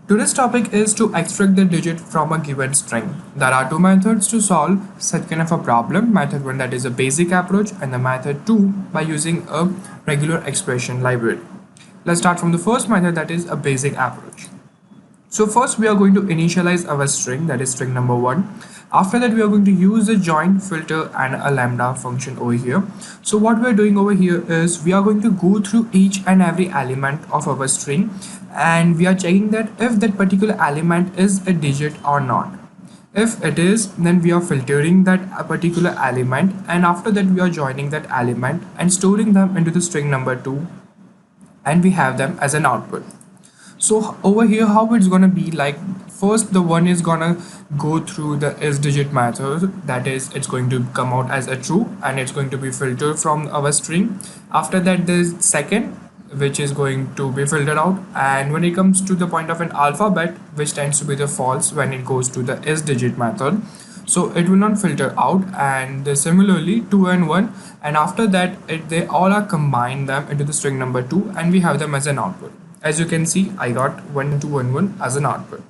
Today's topic is to extract the digit from a given string. There are two methods to solve such kind of a problem. Method 1, that is a basic approach, and the method 2 by using a regular expression library. Let's start from the first method, that is a basic approach. So first we are going to initialize our string, that is string number 1. After that we are going to use the join, filter and a lambda function over here. So what we are doing over here is we are going to go through each and every element of our string, and we are checking that if that particular element is a digit or not. If it is, then we are filtering that particular element, and after that we are joining that element and storing them into the string number 2, and we have them as an output. So over here how it's gonna be like, first the one is gonna go through the is digit method, that is it's going to come out as a true and it's going to be filtered from our string. After that there's second, which is going to be filtered out, and when it comes to the point of an alphabet, which tends to be the false when it goes to the is digit method, so it will not filter out. And similarly 2 and 1, and after that they all are combined them into the string number 2 and we have them as an output. As you can see, I got 1 2 1 1 as an output.